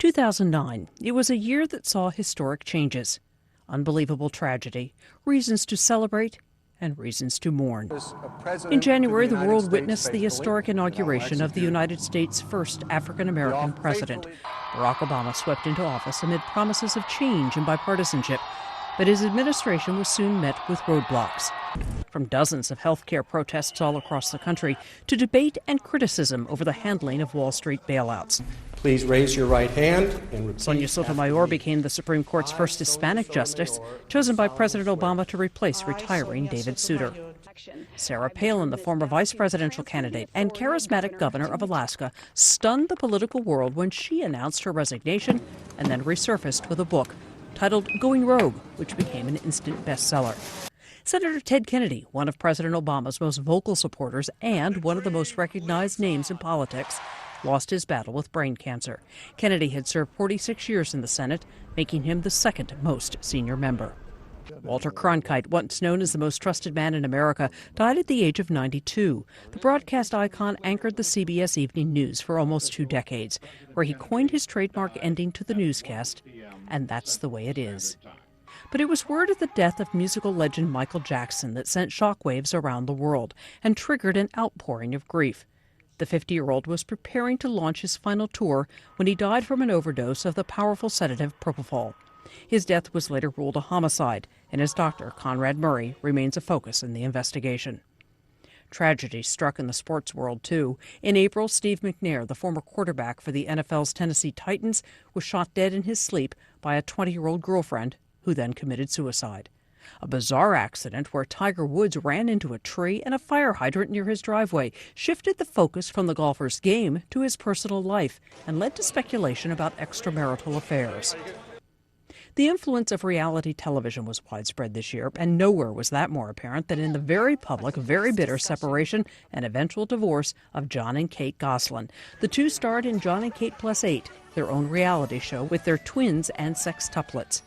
2009. It was a year that saw historic changes, unbelievable tragedy, reasons to celebrate, and reasons to mourn. In January, the world witnessed the historic inauguration of the United States' first African-American president. Barack Obama swept into office amid promises of change and bipartisanship, but his administration was soon met with roadblocks. From dozens of health care protests all across the country to debate and criticism over the handling of Wall Street bailouts. Please raise your right hand and repeat. Sonia Sotomayor became the Supreme Court's first Hispanic justice, chosen by President Obama to replace retiring David Souter. Sarah Palin, the former vice presidential candidate and charismatic governor of Alaska, stunned the political world when she announced her resignation and then resurfaced with a book titled Going Rogue, which became an instant bestseller. Senator Ted Kennedy, one of President Obama's most vocal supporters and one of the most recognized names in politics, lost his battle with brain cancer. Kennedy had served 46 years in the Senate, making him the second most senior member. Walter Cronkite, once known as the most trusted man in America, died at the age of 92. The broadcast icon anchored the CBS Evening News for almost 2 decades, where he coined his trademark ending to the newscast, and that's the way it is. But it was word of the death of musical legend Michael Jackson that sent shockwaves around the world and triggered an outpouring of grief. The 50-year-old was preparing to launch his final tour when he died from an overdose of the powerful sedative propofol. His death was later ruled a homicide, and his doctor, Conrad Murray, remains a focus in the investigation. Tragedy struck in the sports world, too. In April, Steve McNair, the former quarterback for the NFL's Tennessee Titans, was shot dead in his sleep by a 20-year-old girlfriend who then committed suicide. A bizarre accident where Tiger Woods ran into a tree and a fire hydrant near his driveway shifted the focus from the golfer's game to his personal life and led to speculation about extramarital affairs. The influence of reality television was widespread this year, and nowhere was that more apparent than in the very public, very bitter separation and eventual divorce of John and Kate Gosselin. The two starred in John and Kate Plus 8, their own reality show with their twins and sextuplets.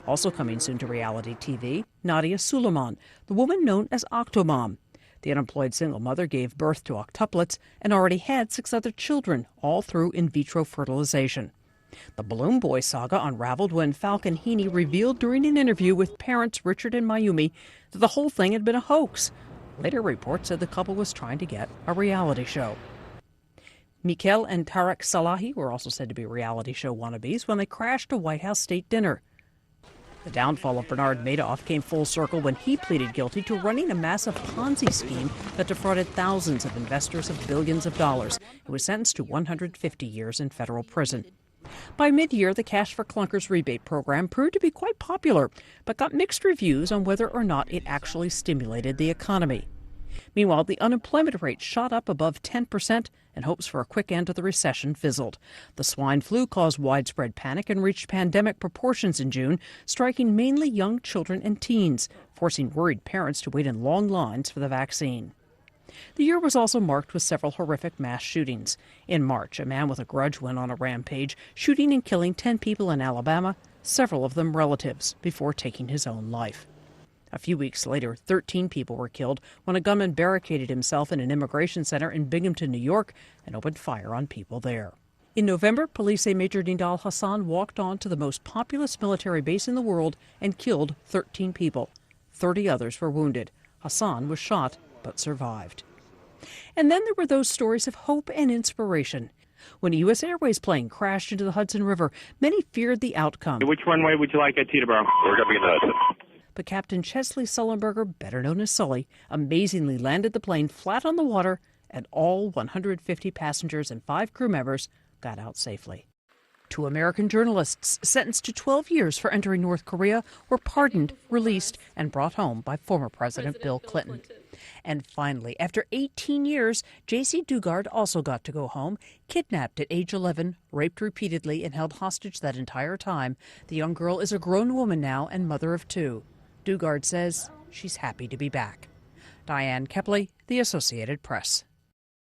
Also coming soon to reality TV, Nadia Suleiman, the woman known as Octomom. The unemployed single mother gave birth to octuplets and already had 6 other children, all through in vitro fertilization. The Balloon Boy saga unraveled when Falcon Heaney revealed during an interview with parents Richard and Mayumi that the whole thing had been a hoax. Later reports said the couple was trying to get a reality show. Mikel and Tarek Salahi were also said to be reality show wannabes when they crashed a White House state dinner. The downfall of Bernard Madoff came full circle when he pleaded guilty to running a massive Ponzi scheme that defrauded thousands of investors of billions of dollars and was sentenced to 150 years in federal prison. By mid-year, the Cash for Clunkers rebate program proved to be quite popular, but got mixed reviews on whether or not it actually stimulated the economy. Meanwhile, the unemployment rate shot up above 10%, and hopes for a quick end to the recession fizzled. The swine flu caused widespread panic and reached pandemic proportions in June, striking mainly young children and teens, forcing worried parents to wait in long lines for the vaccine. The year was also marked with several horrific mass shootings. In March, a man with a grudge went on a rampage, shooting and killing 10 people in Alabama, several of them relatives, before taking his own life. A few weeks later, 13 people were killed when a gunman barricaded himself in an immigration center in Binghamton, New York, and opened fire on people there. In November, police say Major Nidal Hassan walked on to the most populous military base in the world and killed 13 people. 30 others were wounded. Hassan was shot but survived. And then there were those stories of hope and inspiration. When a U.S. Airways plane crashed into the Hudson River, many feared the outcome. Which runway would you like at Teterboro? We're going to be in the Hudson. But Captain Chesley Sullenberger, better known as Sully, amazingly landed the plane flat on the water, and all 150 passengers and 5 crew members got out safely. 2 American journalists sentenced to 12 years for entering North Korea were pardoned, released, and brought home by former President Bill Clinton. And finally, after 18 years, J.C. Dugard also got to go home. Kidnapped at age 11, raped repeatedly, and held hostage that entire time. The young girl is a grown woman now and mother of 2. Dugard says she's happy to be back. Diane Kepley, The Associated Press.